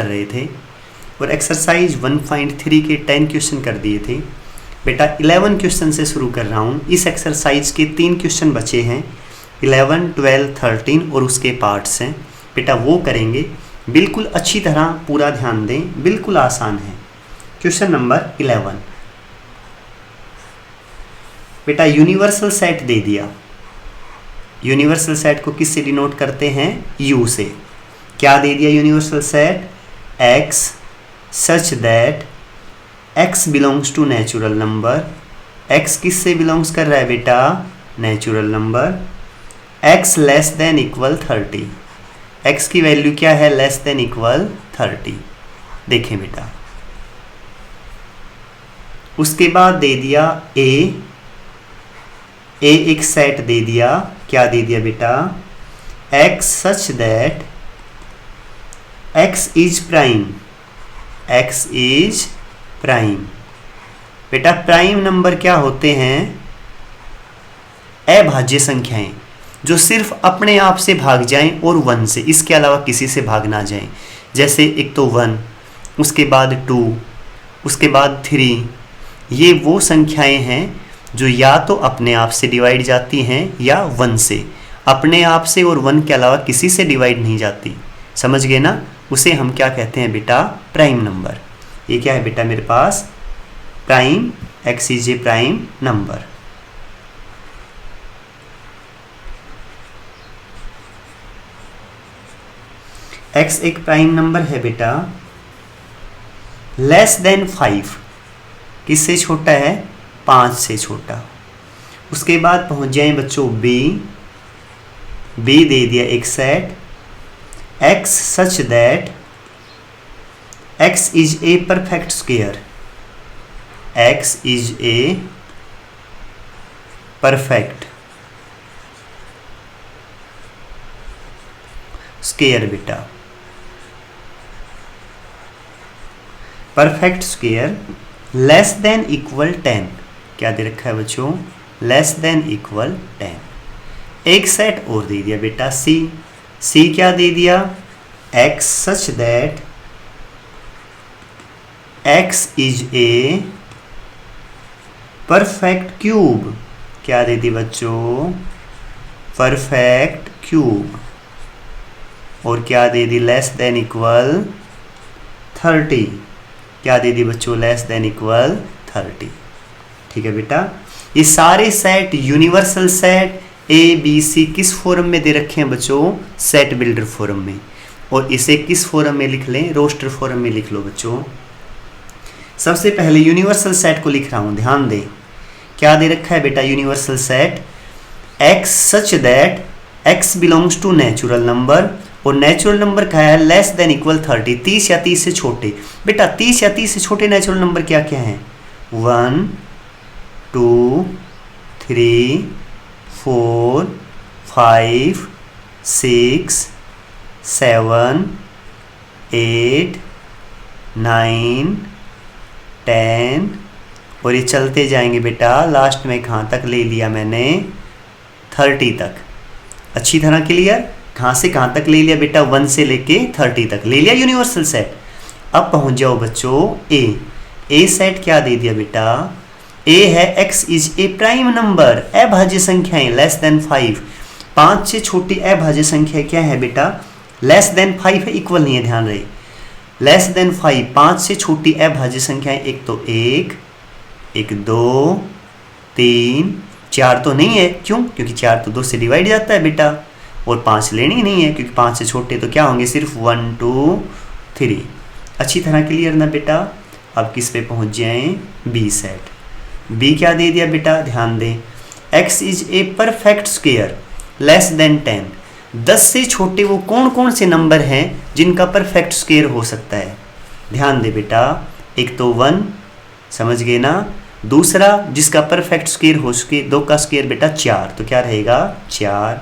रहे थे और एक्सरसाइज 1.3 के 10 क्वेश्चन कर दिए थे। बेटा 11 क्वेश्चन से शुरू कर रहा हूँ। इस एक्सरसाइज के 3 क्वेश्चन बचे हैं, 11, 12, 13 और उसके पार्ट्स हैं। बेटा वो करेंगे, बिल्कुल अच्छी तरह पूरा ध्यान दें, बिल्कुल आसान है। Question number 11। बेटा यूनिवर्सल सेट दे दिया। यूनिवर्सल सेट को किससे डिनोट करते हैं? यू से। क्या दे दिया universal set? x such that x belongs to natural number. x किससे बिलोंग्स कर रहा है बेटा? Natural number. x less than equal 30। x की वैल्यू क्या है? Less than equal 30। देखें बेटा, उसके बाद दे दिया a एक सेट दे दिया। क्या दे दिया बेटा? x such that x is prime. x is prime. बेटा प्राइम नंबर क्या होते हैं? अभाज्य संख्याएं जो सिर्फ अपने आप से भाग जाएं और 1 से, इसके अलावा किसी से भाग ना जाएं। जैसे एक तो 1, उसके बाद 2, उसके बाद 3। ये वो संख्याएं हैं जो या तो अपने आप से डिवाइड जाती हैं या 1 से। अपने आप से और 1 के अलावा किसी से डिवाइड नहीं जाती। समझ गए ना? उसे हम क्या कहते हैं बेटा? Prime number. ये क्या है बेटा मेरे पास? Prime, x is a prime number. x एक प्राइम नंबर है बेटा। लेस देन 5 किससे छोटा है? 5 से छोटा। उसके बाद पहुंच जाए बच्चों b दे दिया एक set x such that x is a perfect square. x is a perfect square बेटा। Perfect square less than equal 10। क्या दे रखा है बच्चों? Less than equal 10। एक सेट और दे दिया बेटा c क्या दे दिया? x such that x is a perfect cube. क्या दे दी बच्चों? Perfect cube. और क्या दे दी? Less than equal 30। क्या दे दी बच्चों? Less than equal 30। ठीक है बेटा, ये सारे set universal set a b c किस फॉर्म में दे रखे हैं बच्चों? सेट बिल्डर फॉर्म में। और इसे किस फॉर्म में लिख लें? रोस्टर फॉर्म में लिख लो बच्चों। सबसे पहले यूनिवर्सल सेट को लिख रहा हूं, ध्यान दें। क्या दे रखा है बेटा? Universal set x such that x belongs to natural number. और नेचुरल नंबर क्या है? Less than equal 30। 30 या 30 से छोटे। बेटा 30 या 30 से छोटे नेचुरल नंबर क्या क्या हैं? 1, 2, 3, 4, 5, 6, 7, 8, 9, 10 और ये चलते जाएंगे बेटा। लास्ट में कहाँ तक ले लिया मैंने? 30 तक। अच्छी तरह क्लियर? कहाँ से कहाँ तक ले लिया बेटा? 1 से लेके 30 तक ले लिया यूनिवर्सल सेट। अब पहुंच जाओ बच्चों ए सेट क्या दे दिया बेटा? a है x is a prime number. अभाज्य संख्याएं लेस देन 5। 5 से छोटी अभाज्य संख्या क्या है बेटा? लेस देन 5 है, इक्वल नहीं है, ध्यान रहे। लेस देन 5, 5 से छोटी अभाज्य संख्याएं एक तो 1, 2, 3, 4 तो नहीं है। क्यों? क्योंकि 4 तो 2 से डिवाइड जाता है बेटा। और 5 लेनी नहीं है क्योंकि 5 से छोटे तो क्या होंगे? सिर्फ 1, 2, 3। अच्छी तरह क्लियर ना बेटा? अब किस पे पहुंच जाएं? B set. बी क्या दे दिया बेटा? ध्यान दें। x is a perfect square less then 10। 10 से छोटे वो कौन कौन से नंबर हैं जिनका परफेक्ट स्क्वायर हो सकता है? ध्यान दे बेटा। एक तो 1, समझ गए ना? दूसरा जिसका परफेक्ट स्क्वायर हो सके, 2 का स्क्वायर बेटा 4, तो क्या रहेगा? 4।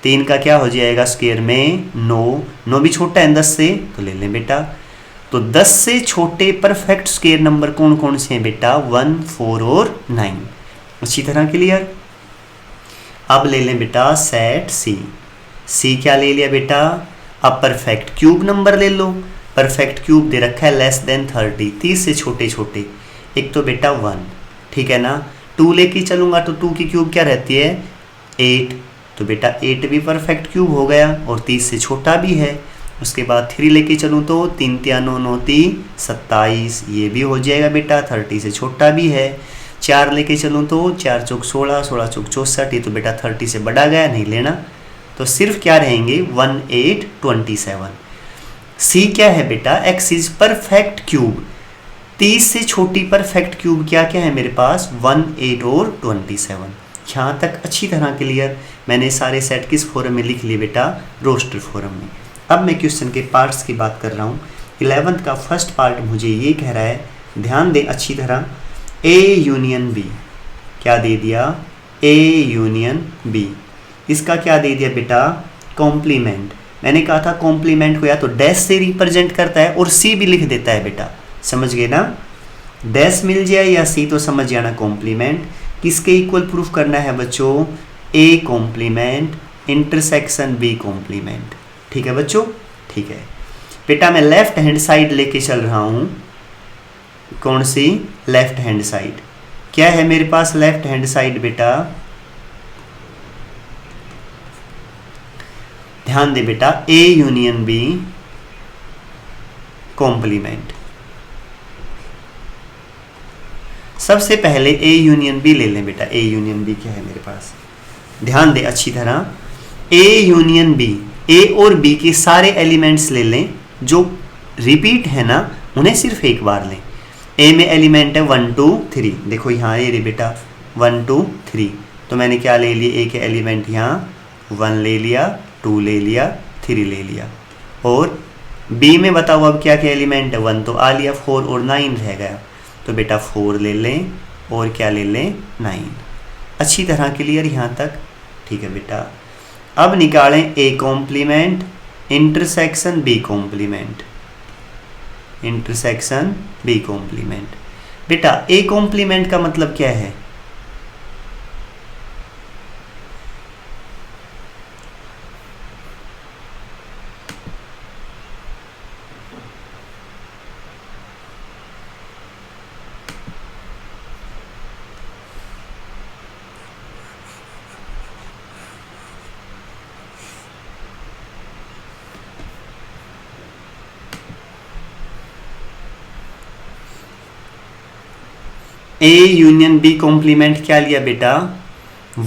3 का क्या हो जाएगा स्क्वायर में? 9 भी छोटा है 10 से, तो ले लें बेटा। तो 10 से छोटे परफेक्ट स्क्वायर नंबर कौन कौन से हैं बेटा? 1, 4 और 9। अच्छी तरह क्लियर? अब ले लें बेटा सेट सी क्या ले लिया बेटा? अब परफेक्ट क्यूब नंबर ले लो। परफेक्ट क्यूब दे रखा है लेस देन 30, 30 से छोटे छोटे। एक तो बेटा 1, ठीक है ना। 2 लेके चलूँगा तो 2 की क्यूब क्या रहती है 8, तो बेटा 8 भी परफेक्ट क्यूब हो गया और 30 से छोटा भी है। उसके बाद 3 लेके चलूँ तो 3 3 9 9 3 27, ये भी हो जाएगा बेटा, 30 से छोटा भी है। 4 लेके चलूँ तो 4 चौक 16, 16 चौक 64, ये तो बेटा 30 से बड़ा गया, नहीं लेना। तो सिर्फ क्या रहेंगे 1 8 27। सी क्या है बेटा, एक्स इज परफेक्ट क्यूब। 30 से छोटी परफेक्ट क्यूब क्या क्या है मेरे पास 1 8 और 27। यहाँ तक अच्छी तरह क्लियर। मैंने सारे सेट किस फॉरम में लिख लिए बेटा, रोस्टर फॉरम में। अब मैं क्वेश्चन के पार्ट्स की बात कर रहा हूँ। 11th का फर्स्ट पार्ट मुझे ये कह रहा है, ध्यान दें अच्छी तरह, ए यूनियन बी। क्या दे दिया, ए यूनियन बी। इसका क्या दे दिया बेटा, कॉम्प्लीमेंट। मैंने कहा था कॉम्प्लीमेंट को या तो डैश से रिप्रेजेंट करता है और सी भी लिख देता है बेटा, समझ गए ना। डैश मिल जाए या सी तो समझ जाना कॉम्प्लीमेंट। किसके इक्वल प्रूफ करना है बच्चों, A complement intersection B complement. ठीक है बच्चों, ठीक है बेटा। मैं लेफ्ट हैंड साइड लेके चल रहा हूं। कौन सी, लेफ्ट हैंड साइड। क्या है मेरे पास लेफ्ट हैंड साइड बेटा, ध्यान दे बेटा, ए यूनियन बी कॉम्प्लीमेंट। सबसे पहले ए यूनियन बी ले लें बेटा। ए यूनियन बी क्या है मेरे पास, ध्यान दे अच्छी तरह। ए यूनियन बी, ए और बी के सारे एलिमेंट्स ले लें, जो रिपीट है ना उन्हें सिर्फ एक बार लें। ए में एलिमेंट है 1 2 3, देखो यहाँ ये रे बेटा 1 2 3, तो मैंने क्या ले लिया, ए के एलिमेंट यहाँ 1 ले लिया, 2 ले लिया, 3 ले लिया। और बी में बताओ अब क्या क्या एलिमेंट है, 1 तो आ लिया, 4 और 9 रह गया, तो बेटा 4 ले लें और क्या ले लें 9। अच्छी तरह क्लियर यहाँ तक, ठीक है बेटा। अब निकालें A complement intersection B complement, intersection B complement. बेटा ए कॉम्प्लीमेंट का मतलब क्या है, ए यूनियन बी कॉम्प्लीमेंट क्या लिया बेटा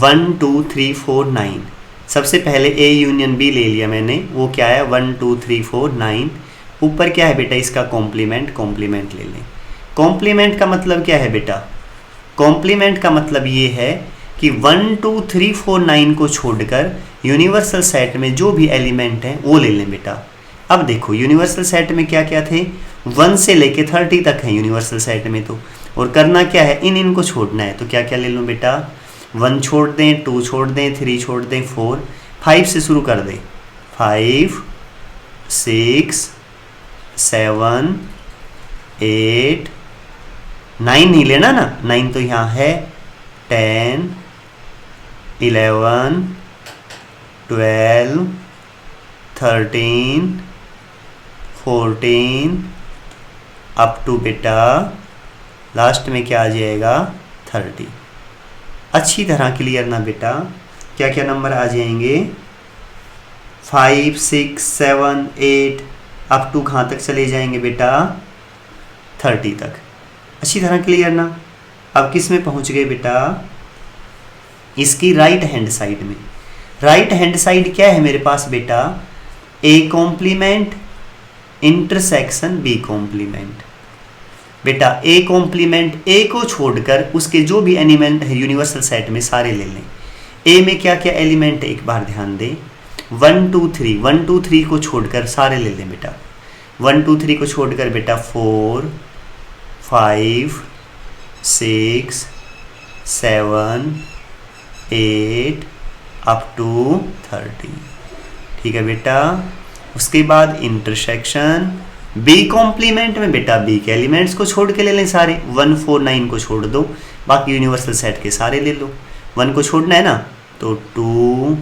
1 2 3 4 9। सबसे पहले ए यूनियन बी ले लिया मैंने, वो क्या है 1 2 3 4 9। ऊपर क्या है बेटा इसका कॉम्प्लीमेंट, कॉम्प्लीमेंट ले लें। कॉम्प्लीमेंट का मतलब क्या है बेटा, कॉम्प्लीमेंट का मतलब ये है कि 1 2 3 4 9 को छोड़कर यूनिवर्सल सेट में जो भी एलिमेंट हैं वो ले लें बेटा। अब देखो यूनिवर्सल सेट में क्या क्या थे, 1 से लेके 30 तक है यूनिवर्सल सेट में, तो और करना क्या है, इनको छोड़ना है। तो क्या क्या ले लूँ बेटा, 1 छोड़ दें, 2 छोड़ दें, 3 छोड़ दें, 4, 5 से शुरू कर दें, 5 6 7 8 9 नहीं लेना ना, 9 तो यहाँ है, 10 11 12 13 14 अप टू बेटा लास्ट में क्या आ जाएगा 30। अच्छी तरह क्लियर ना बेटा, क्या क्या नंबर आ जाएंगे 5 6 7 8 अप टू कहाँ तक चले जाएंगे बेटा 30 तक। अच्छी तरह क्लियर ना। अब किस में पहुँच गए बेटा, इसकी राइट हैंड साइड में। राइट हैंड साइड क्या है मेरे पास बेटा, A complement intersection B complement. बेटा ए कॉम्प्लीमेंट, ए को छोड़कर उसके जो भी एलिमेंट है यूनिवर्सल सेट में सारे ले लें। ए में क्या क्या एलिमेंट है एक बार ध्यान दें, 1 2 3, 1 2 3 को छोड़कर सारे ले लें बेटा। 1 2 3 को छोड़कर बेटा 4 5 6 7 8 अप टू 30। ठीक है बेटा। उसके बाद इंटरसेक्शन बी कॉम्प्लीमेंट में बेटा बी के एलिमेंट्स को छोड़ के ले लें सारे, 1 4 9 को छोड़ दो, बाकी यूनिवर्सल सेट के सारे ले लो। 1 को छोड़ना है ना, तो 2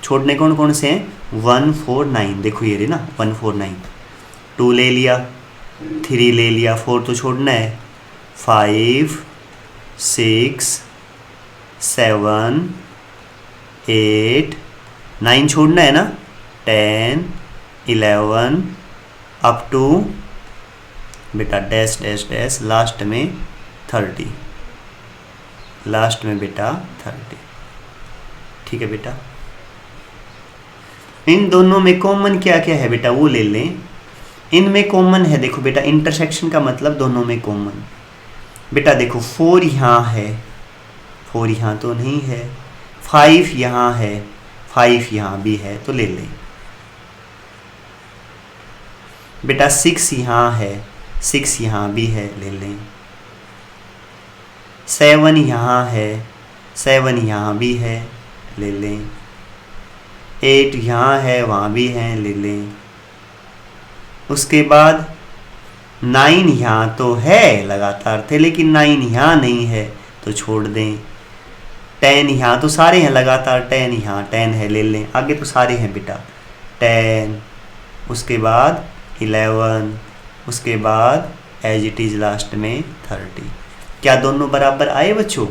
छोड़ने कौन कौन से हैं 1 4 9, देखो ये रे ना 1 4 9, 2 ले लिया, 3 ले लिया, 4 तो छोड़ना है, 5 6 7 8 9 छोड़ना है ना, 10 11 अप टू बेटा डैश डैश डैश लास्ट में 30, लास्ट में बेटा 30। ठीक है बेटा, इन दोनों में कॉमन क्या क्या है बेटा वो ले लें। इनमें कॉमन है, देखो बेटा इंटरसेक्शन का मतलब दोनों में कॉमन। बेटा देखो 4 यहाँ है, 4 यहाँ तो नहीं है, 5 यहाँ है, 5 यहाँ भी है तो ले लें। बेटा 6 यहाँ है, 6 यहाँ भी है, ले लें। 7 यहाँ है, 7 यहाँ भी है, ले लें। 8 यहाँ है, वहाँ भी है, ले लें। उसके बाद 9 यहाँ तो है, लगातार थे, लेकिन 9 यहाँ नहीं है तो छोड़ दें। 10 यहाँ तो सारे हैं लगातार, 10 यहाँ 10 है, ले लें। आगे तो सारे हैं बेटा, 10, उसके बाद 11, उसके बाद एज इट इज़ लास्ट में 30। क्या दोनों बराबर आए बच्चों?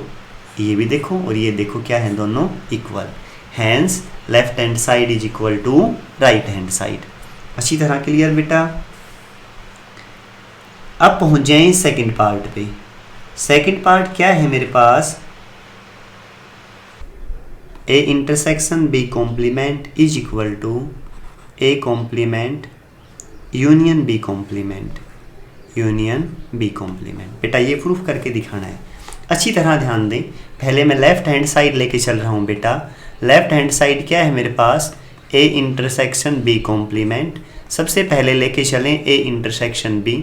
ये भी देखो और ये देखो क्या है, दोनों equal. Hence left hand side is equal to right hand side. अच्छी तरह क्लियर बेटा। अब पहुंच जाए सेकंड पार्ट पे। सेकंड पार्ट क्या है मेरे पास, A intersection B complement is equal to A complement union B complement, union B complement. बेटा ये प्रूफ करके दिखाना है, अच्छी तरह ध्यान दें। पहले मैं लेफ्ट हैंड साइड लेके चल रहा हूँ बेटा। लेफ्ट हैंड साइड क्या है मेरे पास, ए इंटरसेक्शन बी कॉम्प्लीमेंट। सबसे पहले लेके चलें A intersection B.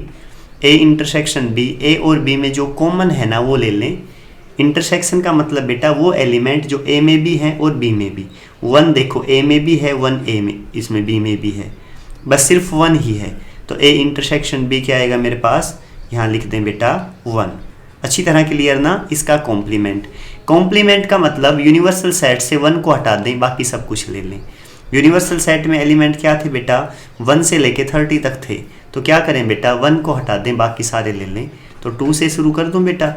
A intersection B, A और बी में जो कॉमन है ना वो ले लें। इंटरसेक्शन का मतलब बेटा वो एलिमेंट जो ए में भी है और बी में भी। 1 देखो ए में भी है, 1 ए में, इसमें बी में भी है, बस सिर्फ 1 ही है। तो ए इंटरसेक्शन बी क्या आएगा मेरे पास, यहाँ लिख दें बेटा 1। अच्छी तरह क्लियर ना। इसका कॉम्प्लीमेंट, कॉम्प्लीमेंट का मतलब यूनिवर्सल सेट से 1 को हटा दें, बाकी सब कुछ ले लें। यूनिवर्सल सेट में एलिमेंट क्या थे बेटा, 1 से लेके 30 तक थे, तो क्या करें बेटा 1 को हटा दें, बाकी सारे ले लें। तो 2 से शुरू कर दूं बेटा,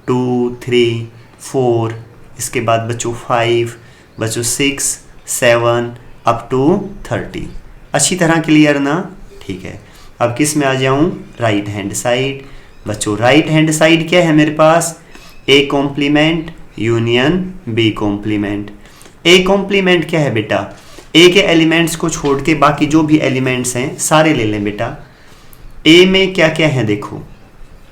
2 3 4, इसके बाद बच्चों 5, बच्चों 6 7 अप टू 30। अच्छी तरह क्लियर ना। ठीक है, अब किस में आ जाऊं, राइट हैंड साइड। बच्चों राइट हैंड साइड क्या है मेरे पास, A complement union B complement. A complement क्या है बेटा, ए के एलिमेंट्स को छोड़ के बाकी जो भी एलिमेंट्स हैं सारे ले लें बेटा। ए में क्या क्या है देखो,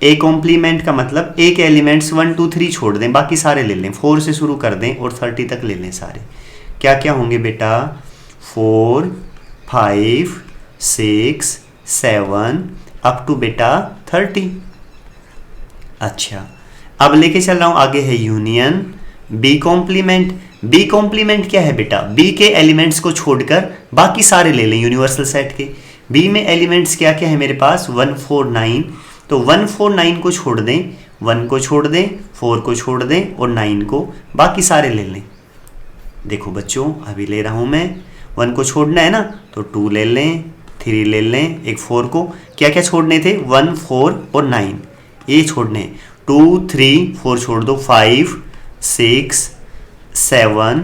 ए कॉम्प्लीमेंट का मतलब ए के एलिमेंट्स 1 2 3 छोड़ दें, बाकी सारे ले लें। 4 से शुरू कर दें और 30 तक ले लें सारे। क्या क्या होंगे बेटा, 4 5 6 7 अप टू बेटा 30। अच्छा, अब लेके चल रहा हूं आगे है union B complement. B complement क्या है बेटा, बी के एलिमेंट्स को छोड़कर बाकी सारे ले लें यूनिवर्सल सेट के। बी में एलिमेंट्स क्या क्या है मेरे पास, 1 4 9, तो 1 4 9 को छोड़ दें, 1 को छोड़ दें, 4 को छोड़ दें और 9 को, बाकी सारे ले लें। देखो बच्चों अभी ले रहा हूं मैं, 1 को छोड़ना है ना तो 2 ले लें, 3 ले लें, एक 4 को। क्या क्या छोड़ने थे, 1 4 और 9 ये छोड़ने, 2 3 4 छोड़ दो, 5 6 7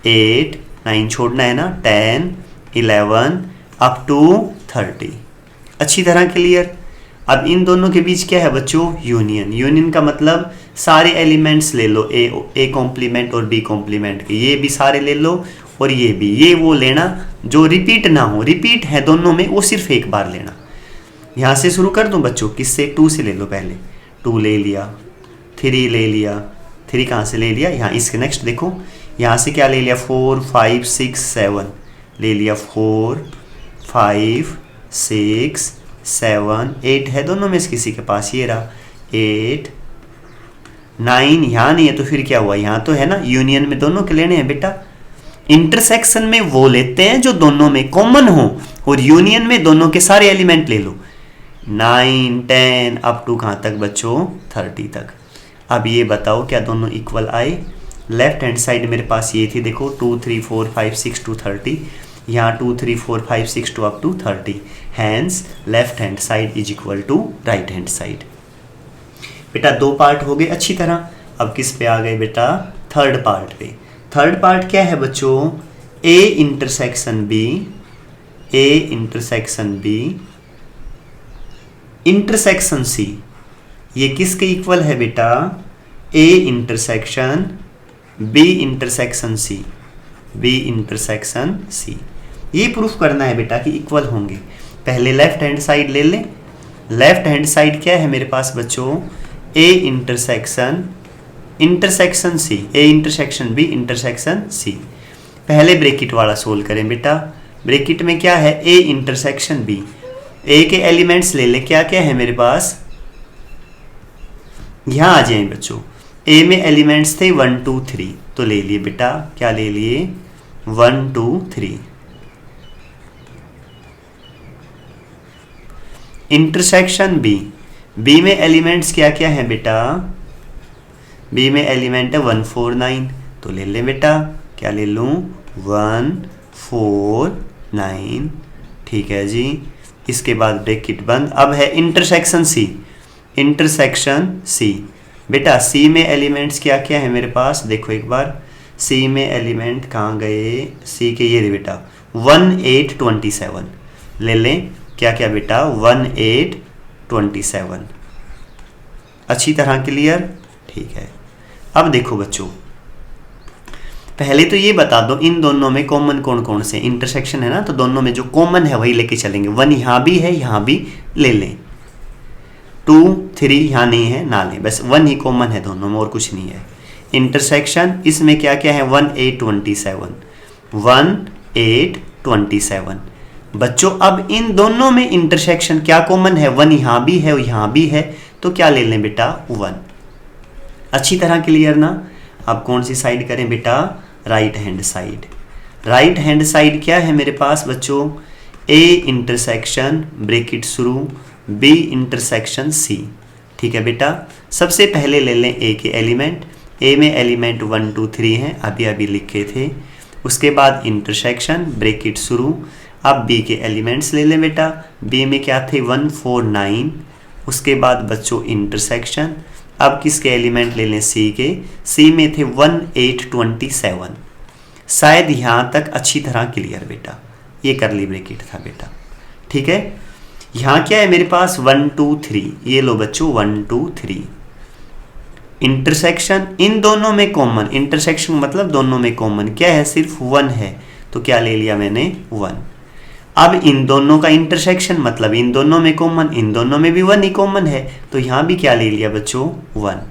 8 9 छोड़ना है ना, 10 11 अप टू 30। अच्छी तरह क्लियर। अब इन दोनों के बीच क्या है बच्चों, यूनियन। यूनियन का मतलब सारे एलिमेंट्स ले लो, ए कॉम्प्लीमेंट और बी कॉम्प्लीमेंट के, ये भी सारे ले लो और ये भी, ये वो लेना जो रिपीट ना हो। रिपीट है दोनों में, वो सिर्फ एक बार लेना। यहाँ से शुरू कर दूं बच्चों, किससे, 2 से ले लो पहले। 2 ले लिया, 3 ले लिया, 3 कहाँ से ले लिया, यहाँ इसके नेक्स्ट देखो, यहाँ से क्या ले लिया, 4 5 6 7 ले लिया, 4 5 6 7 8 है दोनों में से किसी के पास, ये रहा 8 9, यहाँ नहीं है तो फिर क्या हुआ, यहाँ तो है ना। यूनियन में दोनों के लेने हैं बेटा। इंटरसेक्शन में वो लेते हैं जो दोनों में कॉमन हो, और यूनियन में दोनों के सारे एलिमेंट ले लो। 9 10 अप टू कहाँ तक बच्चों, 30 तक। अब ये बताओ क्या दोनों इक्वल आए। लेफ्ट हैंड साइड मेरे पास ये थी देखो, 2 3 4 5 6 to 30, यहाँ 2 3 4 5 6 to up to 30। Hence left hand side is equal to right hand side. बेटा 2 पार्ट हो गए अच्छी तरह। अब किस पे आ गए बेटा? थर्ड पार्ट पे। थर्ड पार्ट क्या है बच्चों? A intersection B, A intersection B intersection C, ये किसके इक्वल है बेटा? A intersection B intersection C, B intersection C. ये प्रूफ करना है बेटा कि इक्वल होंगे। पहले लेफ्ट हैंड साइड ले लें। लेफ्ट हैंड साइड क्या है मेरे पास बच्चों? A intersection intersection C, A intersection B intersection C. पहले ब्रैकेट वाला सोल्व करें बेटा। ब्रैकेट में क्या है? ए इंटरसेक्शन बी। ए के एलिमेंट्स ले ले, क्या क्या है मेरे पास? यहां आ जाए बच्चों। ए में एलिमेंट्स थे 1 2 3, तो ले लिए बेटा, क्या ले लिए? 1 2 3। इंटरसेक्शन बी, बी में एलिमेंट्स क्या क्या है बेटा? बी में एलिमेंट है 1 4 9, तो ले ले बेटा, क्या ले लूं? 1 4 9। ठीक है जी। इसके बाद ब्रैकेट बंद। अब है इंटरसेक्शन सी, इंटरसेक्शन सी। बेटा सी में एलिमेंट्स क्या क्या है मेरे पास? देखो एक बार, सी में एलिमेंट कहाँ गए? सी के ये बेटा 1 8 27, ले लें, क्या क्या बेटा? 1 8 27। अच्छी तरह क्लियर? ठीक है। अब देखो बच्चों, पहले तो ये बता दो इन दोनों में कॉमन कौन कौन से? इंटरसेक्शन है ना, तो दोनों में जो कॉमन है वही लेके चलेंगे। 1 यहाँ भी है, यहाँ भी ले लें। 2 3 यहाँ नहीं है, ना लें, बस 1 ही कॉमन है दोनों में और कुछ नहीं है। इंटरसेक्शन इसमें क्या क्या है? 1 8 27, 1 8 27। बच्चों अब इन दोनों में इंटरसेक्शन क्या कॉमन है? 1 यहाँ भी है और यहाँ भी है, तो क्या ले लें बेटा? 1। अच्छी तरह क्लियर ना? अब कौन सी साइड करें बेटा? Right hand side. Right hand side क्या है मेरे पास बच्चों? ए इंटरसेक्शन ब्रैकेट शुरू बी इंटरसेक्शन सी। ठीक है बेटा। सबसे पहले ले लें ए के एलिमेंट। ए में एलिमेंट 1 2 3 हैं, अभी अभी लिखे थे। उसके बाद इंटरसेक्शन ब्रैकेट शुरू। अब बी के एलिमेंट्स ले लें बेटा। बी में क्या थे? 1 4 9। उसके बाद बच्चों इंटरसेक्शन। अब किसके एलिमेंट ले लें? सी के। सी में थे 1 8 27। शायद यहाँ तक अच्छी तरह क्लियर बेटा। ये करली ब्रैकेट था बेटा। ठीक है। यहाँ क्या है मेरे पास? 1 2 3। ये लो बच्चों 1 2 3। इंटरसेक्शन इन दोनों में कॉमन, इंटरसेक्शन मतलब दोनों में कॉमन क्या है? सिर्फ 1 है, तो क्या ले लिया मैंने? 1। अब इन दोनों का इंटरसेक्शन मतलब इन दोनों में कॉमन, इन दोनों में भी 1 ही कॉमन है, तो यहाँ भी क्या ले लिया बच्चों? 1।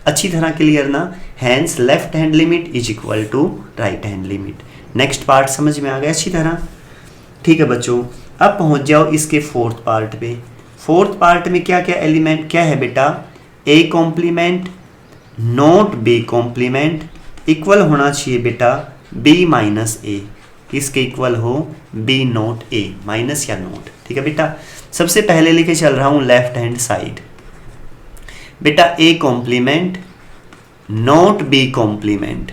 अच्छी तरह क्लियर ना? Hence left hand limit is equal to right hand limit. Next part समझ में आ गया अच्छी तरह? ठीक है बच्चों। अब पहुंच जाओ इसके फोर्थ पार्ट पे। फोर्थ पार्ट में क्या क्या एलिमेंट क्या है बेटा? A complement note B complement equal होना चाहिए बेटा बी माइनस ए। किसके इक्वल हो? बी नोट ए, माइनस या नोट। ठीक है बेटा। सबसे पहले लेके चल रहा हूं लेफ्ट हैंड साइड। बेटा A complement note B complement.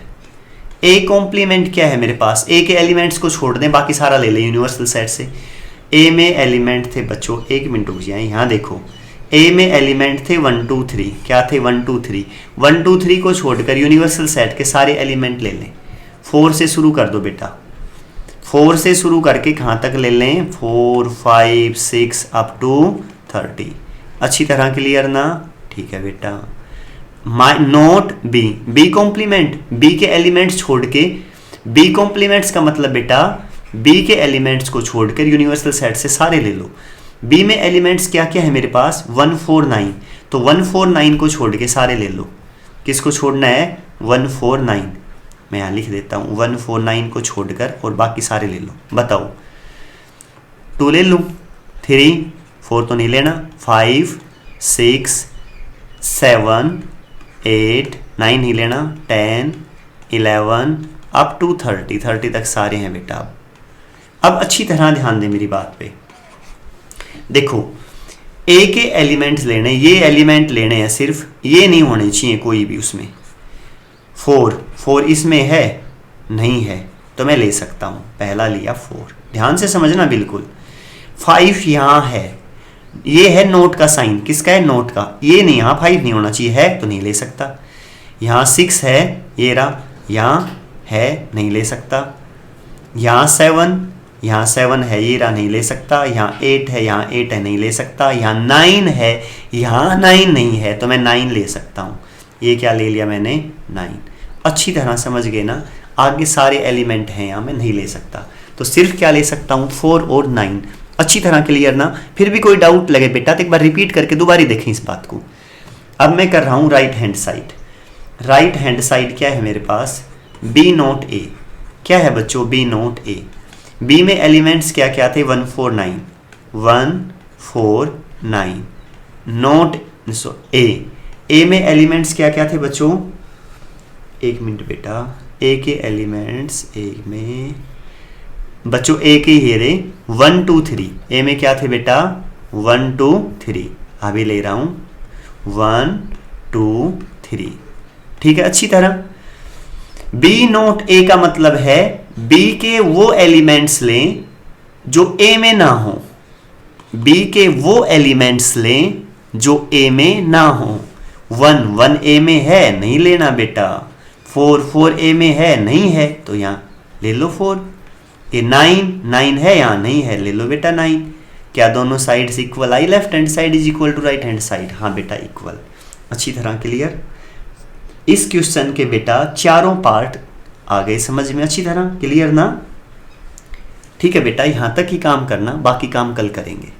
A complement क्या है मेरे पास? ए के एलिमेंट्स को छोड़ दें, बाकी सारा ले लें यूनिवर्सल सेट से। ए में एलिमेंट थे बच्चों, 1 मिनट रुक जाए, यहाँ देखो। ए में एलिमेंट थे 1 2 3। क्या थे? 1 2 3। 1 2 3 को छोड़कर यूनिवर्सल सेट के सारे एलिमेंट ले लें। 4 से शुरू कर दो बेटा। 4 से शुरू करके कहाँ तक ले लें? 4 5 6 अप टू 30। अच्छी तरह क्लियर ना? ठीक है बेटा। Not B, B complement, B के एलिमेंट्स छोड़ के, बी कॉम्प्लीमेंट्स का मतलब बेटा बी के एलिमेंट्स को छोड़कर यूनिवर्सल सेट से सारे ले लो। बी में एलिमेंट्स क्या क्या है मेरे पास? 1 4 9। तो 1 4 9 को छोड़ के सारे ले लो। किसको छोड़ना है? 1 4 9। मैं यहाँ लिख देता हूँ 1 4 9 को छोड़कर और बाकी सारे ले लो। बताओ 2 ले लूँ? 3 4 तो नहीं लेना। 5 6 7 8 9 ही लेना। 10 11 अप टू 30। 30 तक सारे हैं बेटा। अब अच्छी तरह ध्यान दें मेरी बात पे। देखो ए के एलिमेंट्स लेने, ये एलिमेंट लेने हैं सिर्फ, ये नहीं होने चाहिए कोई भी उसमें। 4 इसमें है नहीं है, तो मैं ले सकता हूं। पहला लिया 4, ध्यान से समझना बिल्कुल। 5 यहाँ है, ये है नोट का साइन, किसका है, नोट का, ये नहीं, यहाँ 5 नहीं होना चाहिए, है तो नहीं ले सकता। यहाँ 6 है, ये रहा, यहाँ है नहीं ले सकता। यहाँ 7 है, ये रहा नहीं ले सकता। यहाँ 8 है, यहाँ 8 है नहीं ले सकता। यहाँ 9 है, यहाँ 9 नहीं है, तो मैं 9 ले सकता हूँ। ये क्या ले लिया मैंने, 9। अच्छी तरह समझ गए ना, आगे सारे एलिमेंट हैं यहाँ, मैं नहीं ले सकता, तो सिर्फ क्या ले सकता हूँ, 4 और 9। अच्छी तरह क्लियर ना। फिर भी कोई डाउट लगे बेटा तो एक बार रिपीट करके दोबारा देखें इस बात को। अब मैं कर रहा हूँ right hand side. Right hand side क्या है मेरे पास, बी नोट ए। क्या है बच्चों, बी नोट ए। बी में एलिमेंट्स क्या क्या थे, 1 4 9, 1 4 9। नोट ए में एलिमेंट्स क्या क्या थे बच्चों, एक मिनट बेटा, ए के एलिमेंट्स, ए में बच्चों ए के ही रे 1 2 3। ए में क्या थे बेटा, 1 2 3। अभी ले रहा हूं 1 2 3, ठीक है। अच्छी तरह बी नोट ए का मतलब है बी के वो एलिमेंट्स लें जो ए में ना हो। बी के वो एलिमेंट्स लें जो ए में ना हो। 1 ए में है, नहीं लेना बेटा। 4 ए में है, नहीं है, तो यहां ले लो 4। ये 9 है, यहां नहीं है, ले लो बेटा 9। क्या दोनों साइड्स इक्वल आई, left hand side is equal to right hand side, हाँ बेटा इक्वल। अच्छी तरह क्लियर। इस क्वेश्चन के बेटा चारों पार्ट आ गए समझ में, अच्छी तरह क्लियर ना। ठीक है बेटा, यहां तक ही काम करना, बाकी काम कल करेंगे।